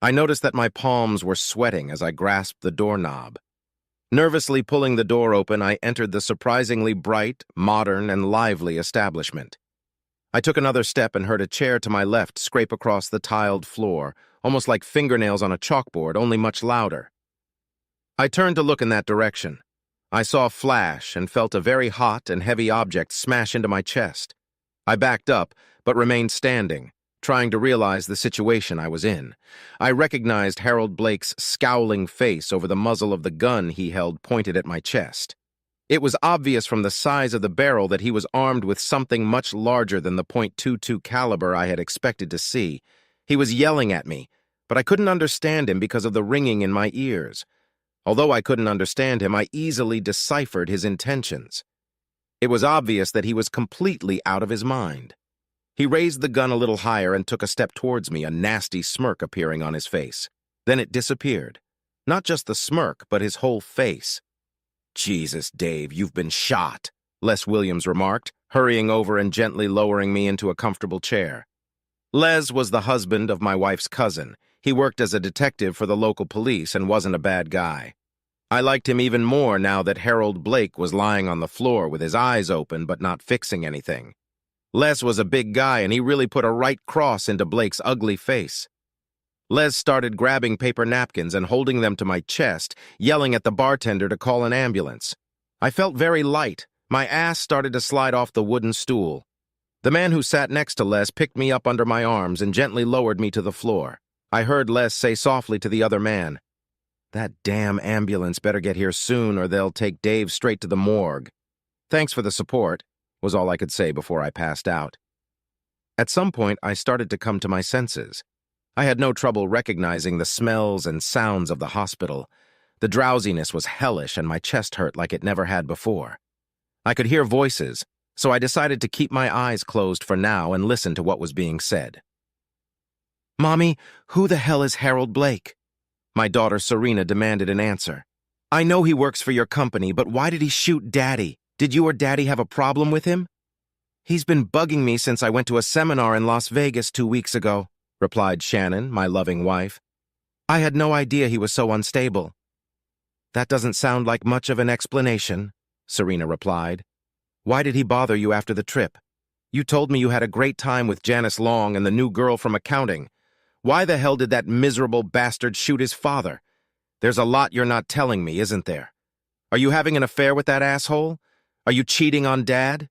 I noticed that my palms were sweating as I grasped the doorknob. Nervously pulling the door open, I entered the surprisingly bright, modern, and lively establishment. I took another step and heard a chair to my left scrape across the tiled floor, almost like fingernails on a chalkboard, only much louder. I turned to look in that direction. I saw a flash and felt a very hot and heavy object smash into my chest. I backed up, but remained standing, trying to realize the situation I was in. I recognized Harold Blake's scowling face over the muzzle of the gun he held pointed at my chest. It was obvious from the size of the barrel that he was armed with something much larger than the .22 caliber I had expected to see. He was yelling at me, but I couldn't understand him because of the ringing in my ears. Although I couldn't understand him, I easily deciphered his intentions. It was obvious that he was completely out of his mind. He raised the gun a little higher and took a step towards me, a nasty smirk appearing on his face. Then it disappeared. Not just the smirk, but his whole face. "Jesus, Dave, you've been shot," Les Williams remarked, hurrying over and gently lowering me into a comfortable chair. Les was the husband of my wife's cousin. He worked as a detective for the local police and wasn't a bad guy. I liked him even more now that Harold Blake was lying on the floor with his eyes open but not fixing anything. Les was a big guy, and he really put a right cross into Blake's ugly face. Les started grabbing paper napkins and holding them to my chest, yelling at the bartender to call an ambulance. I felt very light. My ass started to slide off the wooden stool. The man who sat next to Les picked me up under my arms and gently lowered me to the floor. I heard Les say softly to the other man, "That damn ambulance better get here soon or they'll take Dave straight to the morgue." "Thanks for the support," was all I could say before I passed out. At some point, I started to come to my senses. I had no trouble recognizing the smells and sounds of the hospital. The drowsiness was hellish and my chest hurt like it never had before. I could hear voices, so I decided to keep my eyes closed for now and listen to what was being said. "Mommy, who the hell is Harold Blake?" My daughter Serena demanded an answer. "I know he works for your company, but why did he shoot Daddy? Did you or Daddy have a problem with him?" "He's been bugging me since I went to a seminar in Las Vegas 2 weeks ago," replied Shannon, my loving wife. "I had no idea he was so unstable." "That doesn't sound like much of an explanation," Serena replied. "Why did he bother you after the trip? You told me you had a great time with Janice Long and the new girl from accounting. Why the hell did that miserable bastard shoot his father? There's a lot you're not telling me, isn't there? Are you having an affair with that asshole? Are you cheating on Dad?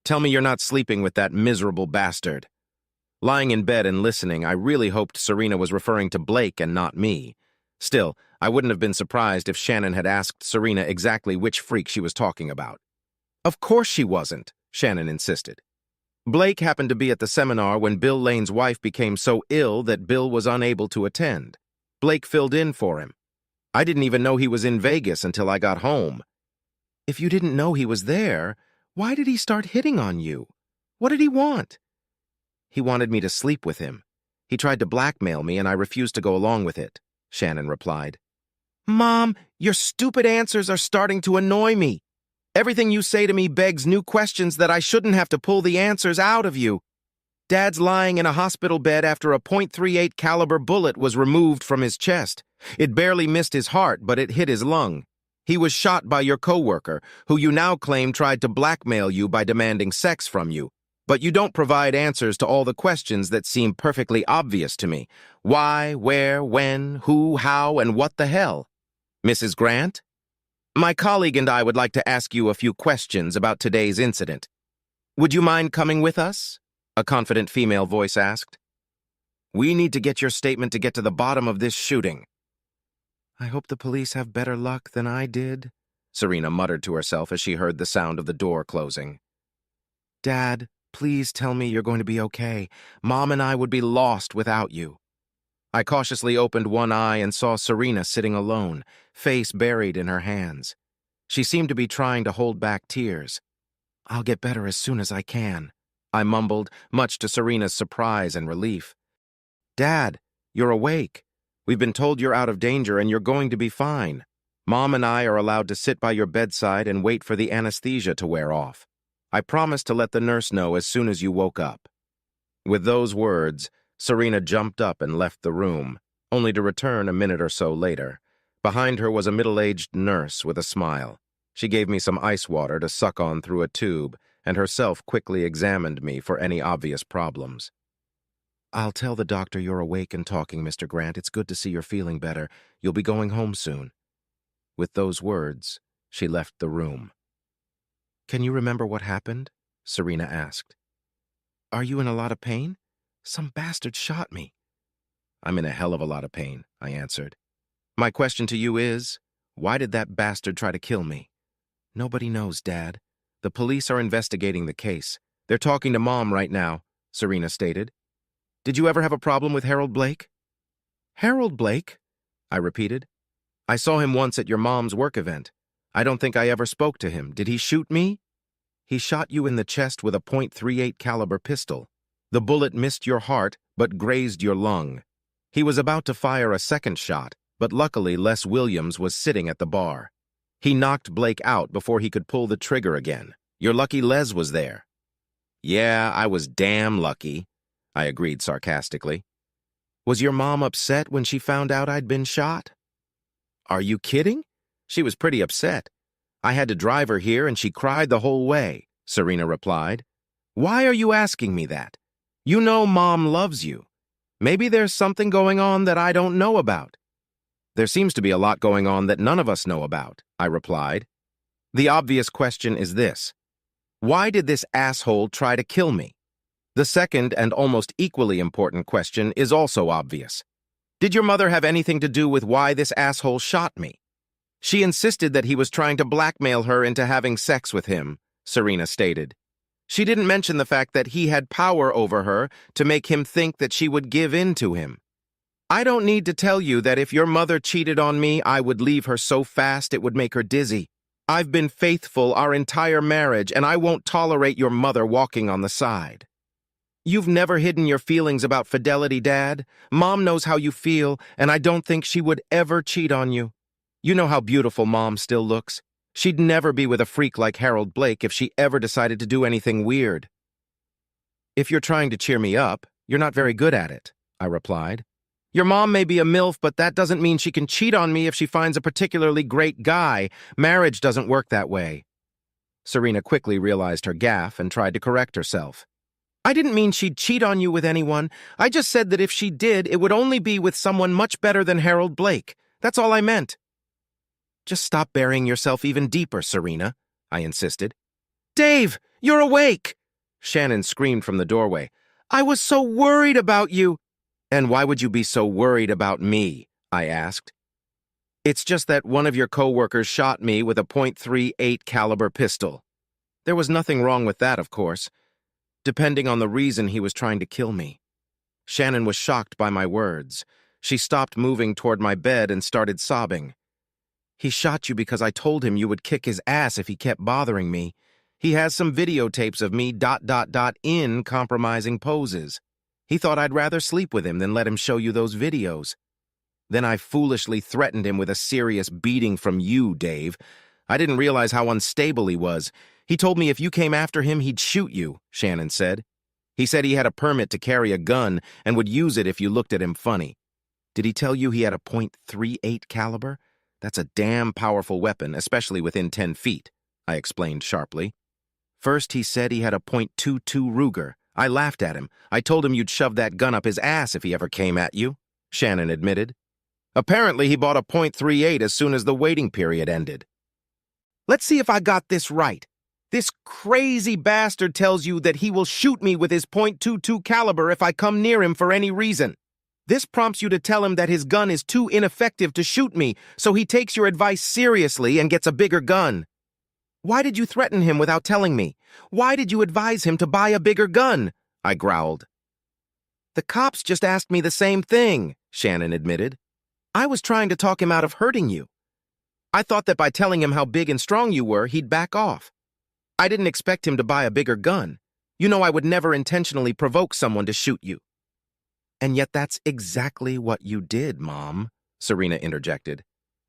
Tell me you're not sleeping with that miserable bastard." Lying in bed and listening, I really hoped Serena was referring to Blake and not me. Still, I wouldn't have been surprised if Shannon had asked Serena exactly which freak she was talking about. "Of course she wasn't," Shannon insisted. "Blake happened to be at the seminar when Bill Lane's wife became so ill that Bill was unable to attend. Blake filled in for him. I didn't even know he was in Vegas until I got home." "If you didn't know he was there, why did he start hitting on you? What did he want?" "He wanted me to sleep with him. He tried to blackmail me and I refused to go along with it," Shannon replied. "Mom, your stupid answers are starting to annoy me. Everything you say to me begs new questions that I shouldn't have to pull the answers out of you. Dad's lying in a hospital bed after a .38 caliber bullet was removed from his chest. It barely missed his heart, but it hit his lung. He was shot by your coworker, who you now claim tried to blackmail you by demanding sex from you. But you don't provide answers to all the questions that seem perfectly obvious to me. Why, where, when, who, how, and what the hell? Mrs. Grant? My colleague and I would like to ask you a few questions about today's incident. Would you mind coming with us?" a confident female voice asked. "We need to get your statement to get to the bottom of this shooting." "I hope the police have better luck than I did," Serena muttered to herself as she heard the sound of the door closing. "Dad, please tell me you're going to be okay. Mom and I would be lost without you." I cautiously opened one eye and saw Serena sitting alone, face buried in her hands. She seemed to be trying to hold back tears. "I'll get better as soon as I can," I mumbled, much to Serena's surprise and relief. "Dad, you're awake. We've been told you're out of danger and you're going to be fine. Mom and I are allowed to sit by your bedside and wait for the anesthesia to wear off. I promised to let the nurse know as soon as you woke up." With those words, Serena jumped up and left the room, only to return a minute or so later. Behind her was a middle-aged nurse with a smile. She gave me some ice water to suck on through a tube, and herself quickly examined me for any obvious problems. "I'll tell the doctor you're awake and talking, Mr. Grant. It's good to see you're feeling better. You'll be going home soon." With those words, she left the room. "Can you remember what happened?" Serena asked. "Are you in a lot of pain? Some bastard shot me." "I'm in a hell of a lot of pain," I answered. "My question to you is, why did that bastard try to kill me?" "Nobody knows, Dad. The police are investigating the case. They're talking to Mom right now," Serena stated. "Did you ever have a problem with Harold Blake?" "Harold Blake?" I repeated. "I saw him once at your mom's work event. I don't think I ever spoke to him. Did he shoot me?" "He shot you in the chest with a .38 caliber pistol. The bullet missed your heart but grazed your lung. He was about to fire a second shot, but luckily Les Williams was sitting at the bar. He knocked Blake out before he could pull the trigger again. You're lucky Les was there." "Yeah, I was damn lucky," I agreed sarcastically. "Was your mom upset when she found out I'd been shot?" "Are you kidding? She was pretty upset. I had to drive her here and she cried the whole way," Serena replied. "Why are you asking me that? You know Mom loves you. Maybe there's something going on that I don't know about." "There seems to be a lot going on that none of us know about," I replied. "The obvious question is this: why did this asshole try to kill me? The second and almost equally important question is also obvious. Did your mother have anything to do with why this asshole shot me?" "She insisted that he was trying to blackmail her into having sex with him," Serena stated. "She didn't mention the fact that he had power over her to make him think that she would give in to him. I don't need to tell you that if your mother cheated on me, I would leave her so fast it would make her dizzy. I've been faithful our entire marriage, and I won't tolerate your mother walking on the side." "You've never hidden your feelings about fidelity, Dad. Mom knows how you feel, and I don't think she would ever cheat on you. You know how beautiful Mom still looks. She'd never be with a freak like Harold Blake if she ever decided to do anything weird." "If you're trying to cheer me up, you're not very good at it," I replied. "Your mom may be a MILF, but that doesn't mean she can cheat on me if she finds a particularly great guy. Marriage doesn't work that way." Serena quickly realized her gaffe and tried to correct herself. "I didn't mean she'd cheat on you with anyone. I just said that if she did, it would only be with someone much better than Harold Blake. That's all I meant." "Just stop burying yourself even deeper, Serena," I insisted. "Dave, you're awake!" Shannon screamed from the doorway. "I was so worried about you." "And why would you be so worried about me?" I asked. "It's just that one of your co-workers shot me with a .38 caliber pistol. There was nothing wrong with that, of course, depending on the reason he was trying to kill me." Shannon was shocked by my words. She stopped moving toward my bed and started sobbing. "He shot you because I told him you would kick his ass if he kept bothering me. He has some videotapes of me ... in compromising poses. He thought I'd rather sleep with him than let him show you those videos. Then I foolishly threatened him with a serious beating from you, Dave. I didn't realize how unstable he was. He told me if you came after him, he'd shoot you," Shannon said. "He said he had a permit to carry a gun and would use it if you looked at him funny." "Did he tell you he had a .38 caliber? That's a damn powerful weapon, especially within 10 feet, I explained sharply. "First he said he had a .22 Ruger. I laughed at him. I told him you'd shove that gun up his ass if he ever came at you," Shannon admitted. "Apparently he bought a .38 as soon as the waiting period ended." "Let's see if I got this right. This crazy bastard tells you that he will shoot me with his .22 caliber if I come near him for any reason. This prompts you to tell him that his gun is too ineffective to shoot me, so he takes your advice seriously and gets a bigger gun. Why did you threaten him without telling me? Why did you advise him to buy a bigger gun?" I growled. "The cops just asked me the same thing," Shannon admitted. "I was trying to talk him out of hurting you. I thought that by telling him how big and strong you were, he'd back off. I didn't expect him to buy a bigger gun. You know I would never intentionally provoke someone to shoot you." "And yet that's exactly what you did, Mom," Serena interjected.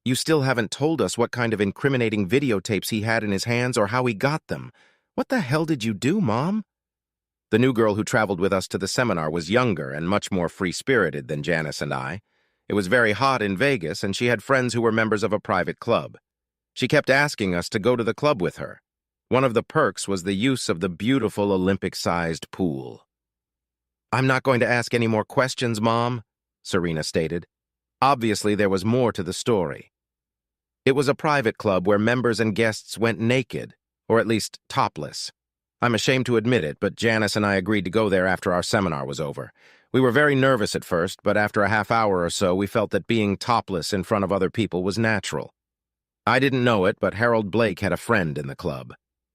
"You still haven't told us what kind of incriminating videotapes he had in his hands or how he got them. What the hell did you do, Mom?" The new girl who traveled with us to the seminar was younger and much more free-spirited than Janice and I. It was very hot in Vegas, and she had friends who were members of a private club. She kept asking us to go to the club with her. One of the perks was the use of the beautiful Olympic-sized pool. "I'm not going to ask any more questions, Mom," Serena stated. Obviously, there was more to the story. It was a private club where members and guests went naked, or at least topless. I'm ashamed to admit it, but Janice and I agreed to go there after our seminar was over. We were very nervous at first, but after a half hour or so, we felt that being topless in front of other people was natural. I didn't know it, but Harold Blake had a friend in the club.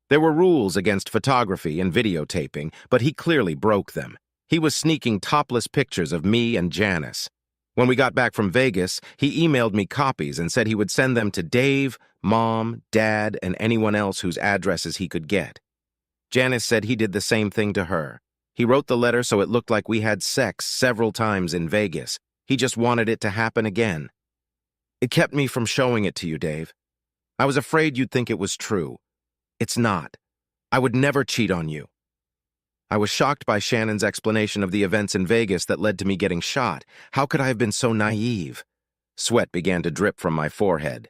There were rules against photography and videotaping, but he clearly broke them. He was sneaking topless pictures of me and Janice. When we got back from Vegas, he emailed me copies and said he would send them to Dave, Mom, Dad, and anyone else whose addresses he could get. Janice said he did the same thing to her. He wrote the letter so it looked like we had sex several times in Vegas. He just wanted it to happen again. It kept me from showing it to you, Dave. I was afraid you'd think it was true. It's not. I would never cheat on you. I was shocked by Shannon's explanation of the events in Vegas that led to me getting shot. How could I have been so naive? Sweat began to drip from my forehead.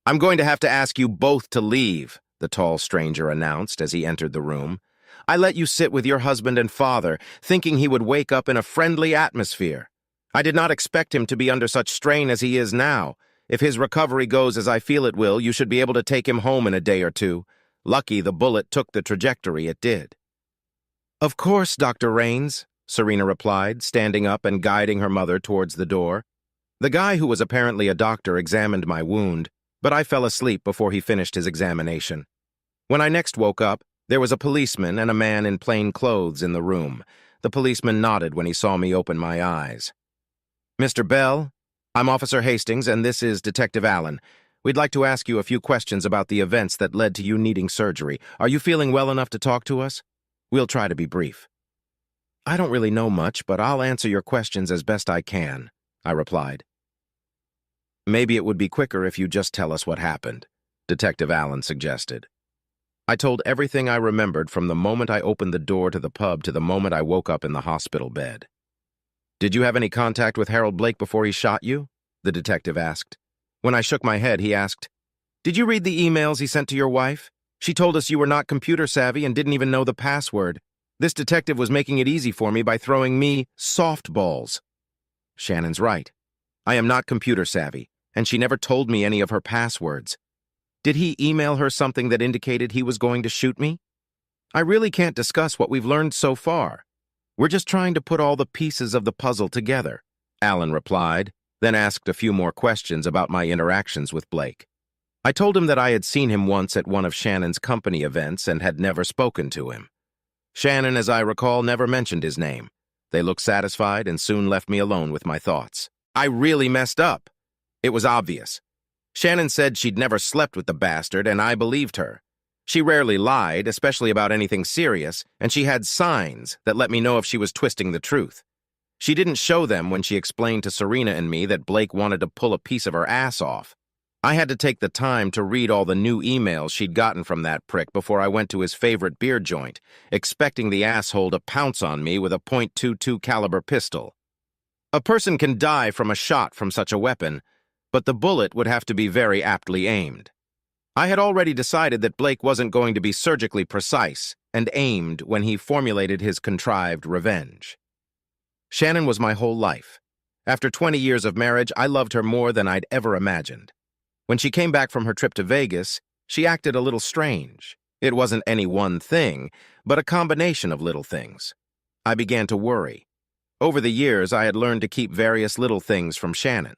"I'm going to have to ask you both to leave," the tall stranger announced as he entered the room. "I let you sit with your husband and father, thinking he would wake up in a friendly atmosphere. I did not expect him to be under such strain as he is now. If his recovery goes as I feel it will, you should be able to take him home in a day or two. Lucky the bullet took the trajectory it did." "Of course, Dr. Raines," Serena replied, standing up and guiding her mother towards the door. The guy, who was apparently a doctor, examined my wound, but I fell asleep before he finished his examination. When I next woke up, there was a policeman and a man in plain clothes in the room. The policeman nodded when he saw me open my eyes. "Mr. Bell, I'm Officer Hastings, and this is Detective Allen. We'd like to ask you a few questions about the events that led to you needing surgery. Are you feeling well enough to talk to us? We'll try to be brief." "I don't really know much, but I'll answer your questions as best I can," I replied. "Maybe it would be quicker if you just tell us what happened," Detective Allen suggested. I told everything I remembered from the moment I opened the door to the pub to the moment I woke up in the hospital bed. "Did you have any contact with Harold Blake before he shot you?" the detective asked. When I shook my head, he asked, "Did you read the emails he sent to your wife? She told us you were not computer savvy and didn't even know the password. This detective was making it easy for me by throwing me softballs." Shannon's right. I am not computer savvy, and she never told me any of her passwords. Did he email her something that indicated he was going to shoot me? I really can't discuss what we've learned so far. We're just trying to put all the pieces of the puzzle together, Allen replied, then asked a few more questions about my interactions with Blake. I told him that I had seen him once at one of Shannon's company events and had never spoken to him. Shannon, as I recall, never mentioned his name. They looked satisfied and soon left me alone with my thoughts. I really messed up. It was obvious. Shannon said she'd never slept with the bastard, and I believed her. She rarely lied, especially about anything serious, and she had signs that let me know if she was twisting the truth. She didn't show them when she explained to Serena and me that Blake wanted to pull a piece of her ass off. I had to take the time to read all the new emails she'd gotten from that prick before I went to his favorite beer joint, expecting the asshole to pounce on me with a .22 caliber pistol. A person can die from a shot from such a weapon, but the bullet would have to be very aptly aimed. I had already decided that Blake wasn't going to be surgically precise and aimed when he formulated his contrived revenge. Shannon was my whole life. After 20 years of marriage, I loved her more than I'd ever imagined. When she came back from her trip to Vegas, she acted a little strange. It wasn't any one thing, but a combination of little things. I began to worry. Over the years, I had learned to keep various little things from Shannon.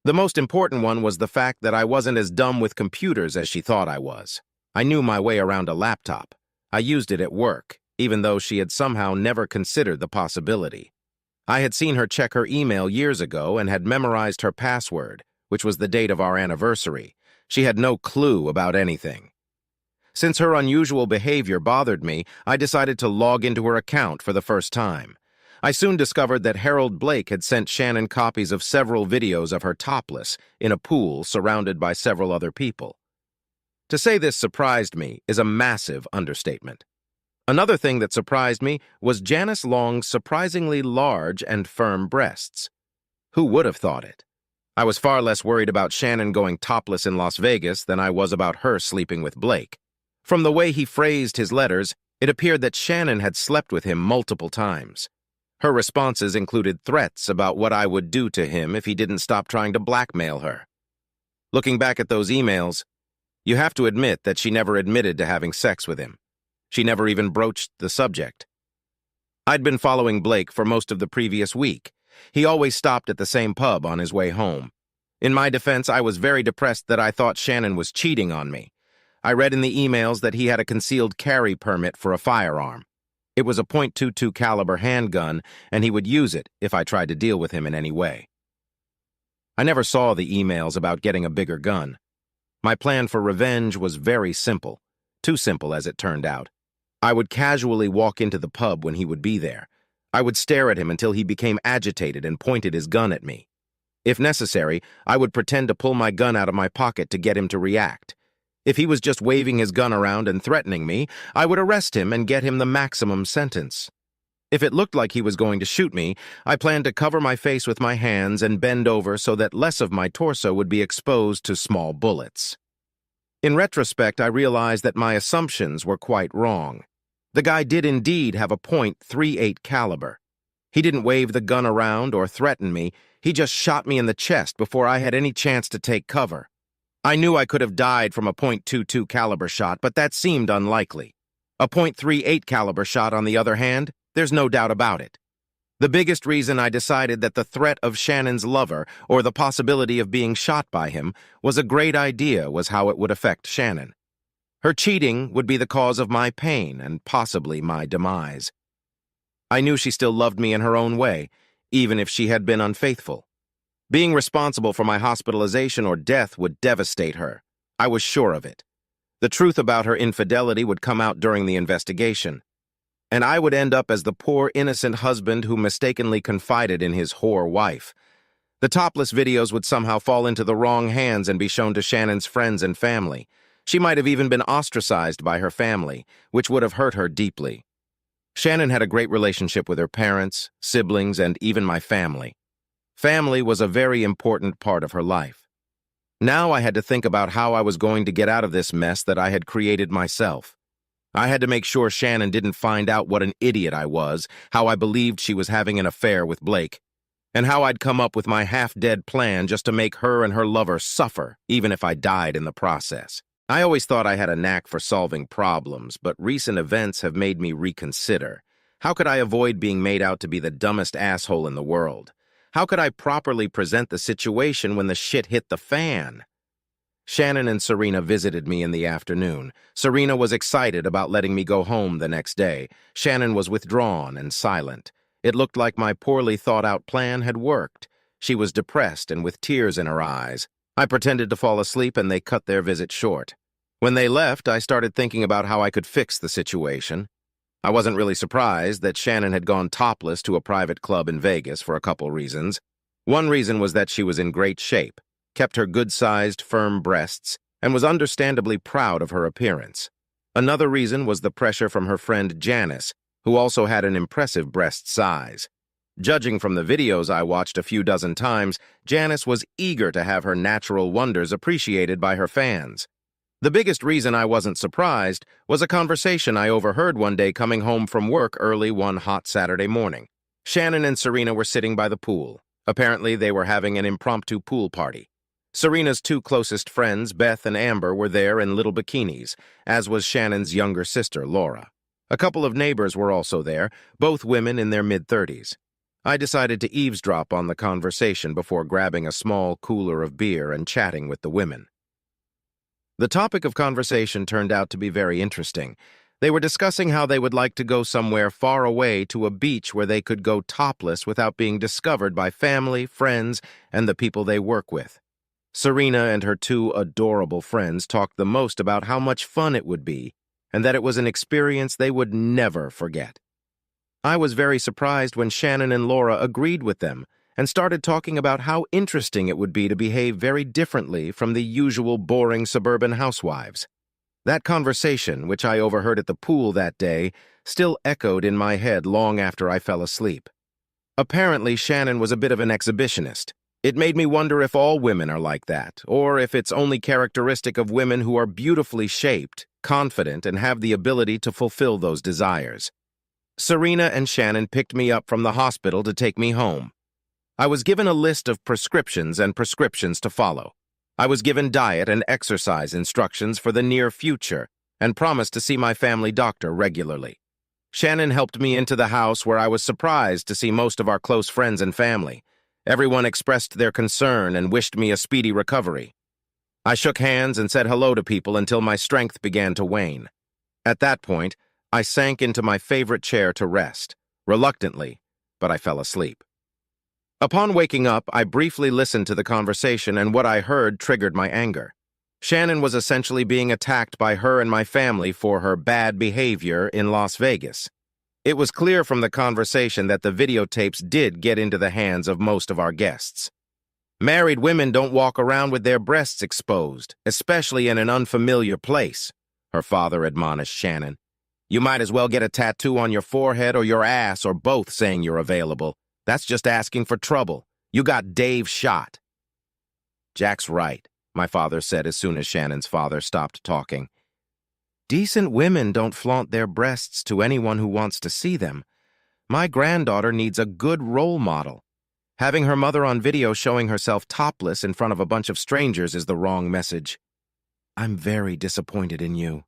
The most important one was the fact that I wasn't as dumb with computers as she thought I was. I knew my way around a laptop. I used it at work, even though she had somehow never considered the possibility. I had seen her check her email years ago and had memorized her password, which was the date of our anniversary. She had no clue about anything. Since her unusual behavior bothered me, I decided to log into her account for the first time. I soon discovered that Harold Blake had sent Shannon copies of several videos of her topless in a pool surrounded by several other people. To say this surprised me is a massive understatement. Another thing that surprised me was Janice Long's surprisingly large and firm breasts. Who would have thought it? I was far less worried about Shannon going topless in Las Vegas than I was about her sleeping with Blake. From the way he phrased his letters, it appeared that Shannon had slept with him multiple times. Her responses included threats about what I would do to him if he didn't stop trying to blackmail her. Looking back at those emails, you have to admit that she never admitted to having sex with him. She never even broached the subject. I'd been following Blake for most of the previous week. He always stopped at the same pub on his way home. In my defense, I was very depressed that I thought Shannon was cheating on me. I read in the emails that he had a concealed carry permit for a firearm. It was a .22 caliber handgun, and he would use it if I tried to deal with him in any way. I never saw the emails about getting a bigger gun. My plan for revenge was very simple. Too simple, as it turned out. I would casually walk into the pub when he would be there. I would stare at him until he became agitated and pointed his gun at me. If necessary, I would pretend to pull my gun out of my pocket to get him to react. If he was just waving his gun around and threatening me, I would arrest him and get him the maximum sentence. If it looked like he was going to shoot me, I planned to cover my face with my hands and bend over so that less of my torso would be exposed to small bullets. In retrospect, I realized that my assumptions were quite wrong. The guy did indeed have a .38 caliber. He didn't wave the gun around or threaten me. He just shot me in the chest before I had any chance to take cover. I knew I could have died from a .22 caliber shot, but that seemed unlikely. A .38 caliber shot, on the other hand, there's no doubt about it. The biggest reason I decided that the threat of Shannon's lover, or the possibility of being shot by him, was a great idea was how it would affect Shannon. Her cheating would be the cause of my pain and possibly my demise. I knew she still loved me in her own way, even if she had been unfaithful. Being responsible for my hospitalization or death would devastate her. I was sure of it. The truth about her infidelity would come out during the investigation, and I would end up as the poor, innocent husband who mistakenly confided in his whore wife. The topless videos would somehow fall into the wrong hands and be shown to Shannon's friends and family. She might have even been ostracized by her family, which would have hurt her deeply. Shannon had a great relationship with her parents, siblings, and even my family. Family was a very important part of her life. Now I had to think about how I was going to get out of this mess that I had created myself. I had to make sure Shannon didn't find out what an idiot I was, how I believed she was having an affair with Blake, and how I'd come up with my half-dead plan just to make her and her lover suffer, even if I died in the process. I always thought I had a knack for solving problems, but recent events have made me reconsider. How could I avoid being made out to be the dumbest asshole in the world? How could I properly present the situation when the shit hit the fan? Shannon and Serena visited me in the afternoon. Serena was excited about letting me go home the next day. Shannon was withdrawn and silent. It looked like my poorly thought-out plan had worked. She was depressed and with tears in her eyes. I pretended to fall asleep and they cut their visit short. When they left, I started thinking about how I could fix the situation. I wasn't really surprised that Shannon had gone topless to a private club in Vegas for a couple reasons. One reason was that she was in great shape, kept her good-sized, firm breasts, and was understandably proud of her appearance. Another reason was the pressure from her friend Janice, who also had an impressive breast size. Judging from the videos I watched a few dozen times, Janice was eager to have her natural wonders appreciated by her fans. The biggest reason I wasn't surprised was a conversation I overheard one day coming home from work early one hot Saturday morning. Shannon and Serena were sitting by the pool. Apparently, they were having an impromptu pool party. Serena's two closest friends, Beth and Amber, were there in little bikinis, as was Shannon's younger sister, Laura. A couple of neighbors were also there, both women in their mid-30s. I decided to eavesdrop on the conversation before grabbing a small cooler of beer and chatting with the women. The topic of conversation turned out to be very interesting. They were discussing how they would like to go somewhere far away to a beach where they could go topless without being discovered by family, friends, and the people they work with. Serena and her two adorable friends talked the most about how much fun it would be, and that it was an experience they would never forget. I was very surprised when Shannon and Laura agreed with them and started talking about how interesting it would be to behave very differently from the usual boring suburban housewives. That conversation, which I overheard at the pool that day, still echoed in my head long after I fell asleep. Apparently, Shannon was a bit of an exhibitionist. It made me wonder if all women are like that, or if it's only characteristic of women who are beautifully shaped, confident, and have the ability to fulfill those desires. Serena and Shannon picked me up from the hospital to take me home. I was given a list of prescriptions and prescriptions to follow. I was given diet and exercise instructions for the near future and promised to see my family doctor regularly. Shannon helped me into the house where I was surprised to see most of our close friends and family. Everyone expressed their concern and wished me a speedy recovery. I shook hands and said hello to people until my strength began to wane. At that point, I sank into my favorite chair to rest, reluctantly, but I fell asleep. Upon waking up, I briefly listened to the conversation, and what I heard triggered my anger. Shannon was essentially being attacked by her and my family for her bad behavior in Las Vegas. It was clear from the conversation that the videotapes did get into the hands of most of our guests. Married women don't walk around with their breasts exposed, especially in an unfamiliar place, her father admonished Shannon. You might as well get a tattoo on your forehead or your ass or both saying you're available. That's just asking for trouble. You got Dave shot. Jack's right, my father said as soon as Shannon's father stopped talking. Decent women don't flaunt their breasts to anyone who wants to see them. My granddaughter needs a good role model. Having her mother on video showing herself topless in front of a bunch of strangers is the wrong message. I'm very disappointed in you.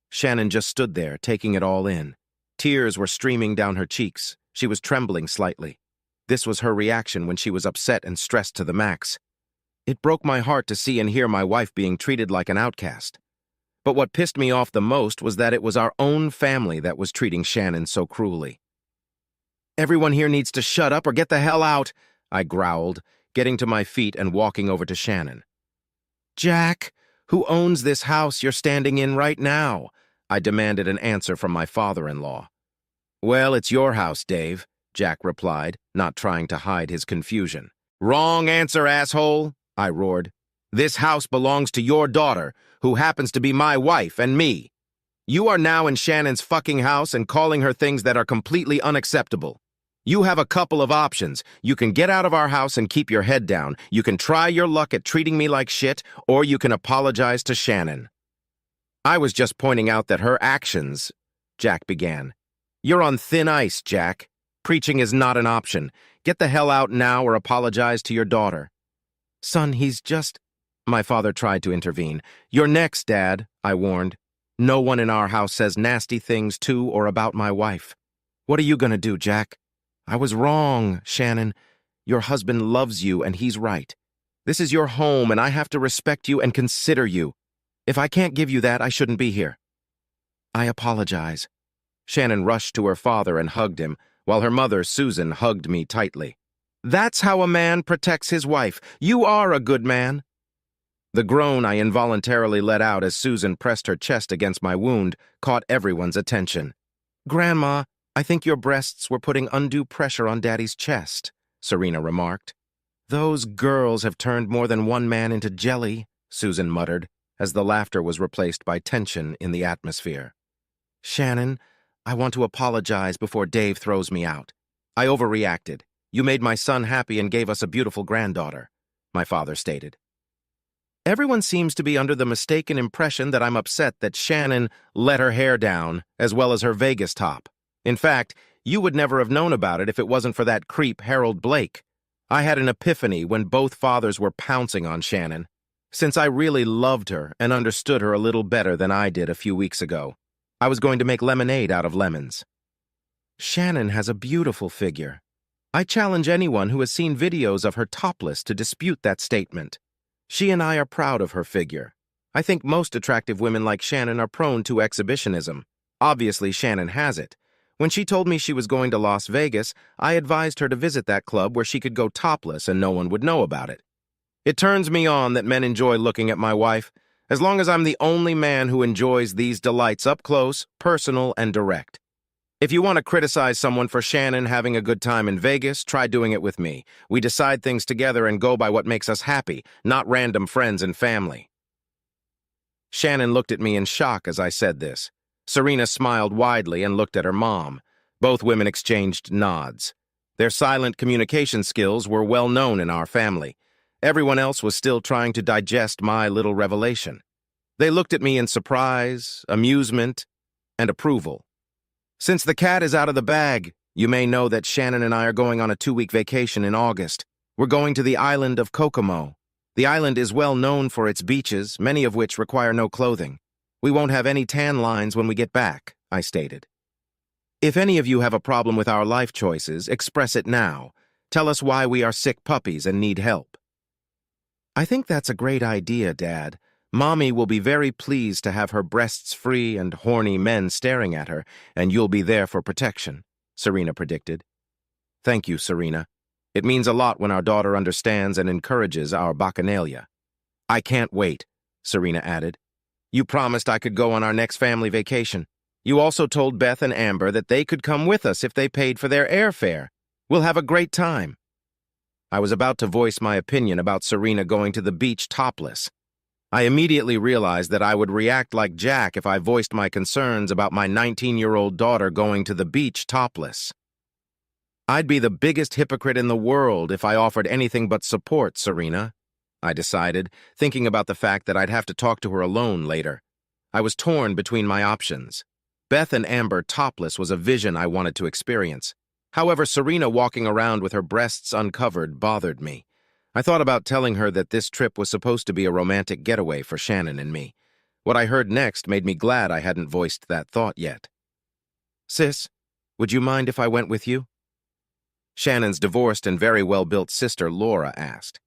Shannon just stood there, taking it all in. Tears were streaming down her cheeks. She was trembling slightly. This was her reaction when she was upset and stressed to the max. It broke my heart to see and hear my wife being treated like an outcast. But what pissed me off the most was that it was our own family that was treating Shannon so cruelly. Everyone here needs to shut up or get the hell out, I growled, getting to my feet and walking over to Shannon. Jack, who owns this house you're standing in right now? I demanded an answer from my father-in-law. Well, it's your house, Dave, Jack replied, not trying to hide his confusion. Wrong answer, asshole, I roared. This house belongs to your daughter, who happens to be my wife and me. You are now in Shannon's fucking house and calling her things that are completely unacceptable. You have a couple of options. You can get out of our house and keep your head down. You can try your luck at treating me like shit, or you can apologize to Shannon. I was just pointing out that her actions, Jack began. You're on thin ice, Jack. Preaching is not an option. Get the hell out now or apologize to your daughter. Son, he's just... My father tried to intervene. You're next, Dad, I warned. No one in our house says nasty things to or about my wife. What are you gonna do, Jack? I was wrong, Shannon. Your husband loves you and he's right. This is your home and I have to respect you and consider you. If I can't give you that, I shouldn't be here. I apologize. Shannon rushed to her father and hugged him, while her mother, Susan, hugged me tightly. That's how a man protects his wife. You are a good man. The groan I involuntarily let out as Susan pressed her chest against my wound caught everyone's attention. Grandma, I think your breasts were putting undue pressure on Daddy's chest, Serena remarked. Those girls have turned more than one man into jelly, Susan muttered, as the laughter was replaced by tension in the atmosphere. Shannon, I want to apologize before Dave throws me out. I overreacted. You made my son happy and gave us a beautiful granddaughter, my father stated. Everyone seems to be under the mistaken impression that I'm upset that Shannon let her hair down, as well as her Vegas top. In fact, you would never have known about it if it wasn't for that creep Harold Blake. I had an epiphany when both fathers were pouncing on Shannon, since I really loved her and understood her a little better than I did a few weeks ago. I was going to make lemonade out of lemons. Shannon has a beautiful figure. I challenge anyone who has seen videos of her topless to dispute that statement. She and I are proud of her figure. I think most attractive women like Shannon are prone to exhibitionism. Obviously, Shannon has it. When she told me she was going to Las Vegas, I advised her to visit that club where she could go topless and no one would know about it. It turns me on that men enjoy looking at my wife, as long as I'm the only man who enjoys these delights up close, personal, and direct. If you want to criticize someone for Shannon having a good time in Vegas, try doing it with me. We decide things together and go by what makes us happy, not random friends and family. Shannon looked at me in shock as I said this. Serena smiled widely and looked at her mom. Both women exchanged nods. Their silent communication skills were well known in our family. Everyone else was still trying to digest my little revelation. They looked at me in surprise, amusement, and approval. Since the cat is out of the bag, you may know that Shannon and I are going on a 2-week vacation in August. We're going to the island of Kokomo. The island is well known for its beaches, many of which require no clothing. We won't have any tan lines when we get back, I stated. If any of you have a problem with our life choices, express it now. Tell us why we are sick puppies and need help. I think that's a great idea, Dad. Mommy will be very pleased to have her breasts free and horny men staring at her, and you'll be there for protection, Serena predicted. Thank you, Serena. It means a lot when our daughter understands and encourages our bacchanalia. I can't wait, Serena added. You promised I could go on our next family vacation. You also told Beth and Amber that they could come with us if they paid for their airfare. We'll have a great time. I was about to voice my opinion about Serena going to the beach topless. I immediately realized that I would react like Jack if I voiced my concerns about my 19-year-old daughter going to the beach topless. I'd be the biggest hypocrite in the world if I offered anything but support, Serena, I decided, thinking about the fact that I'd have to talk to her alone later. I was torn between my options. Beth and Amber topless was a vision I wanted to experience. However, Serena walking around with her breasts uncovered bothered me. I thought about telling her that this trip was supposed to be a romantic getaway for Shannon and me. What I heard next made me glad I hadn't voiced that thought yet. Sis, would you mind if I went with you? Shannon's divorced and very well-built sister Laura asked.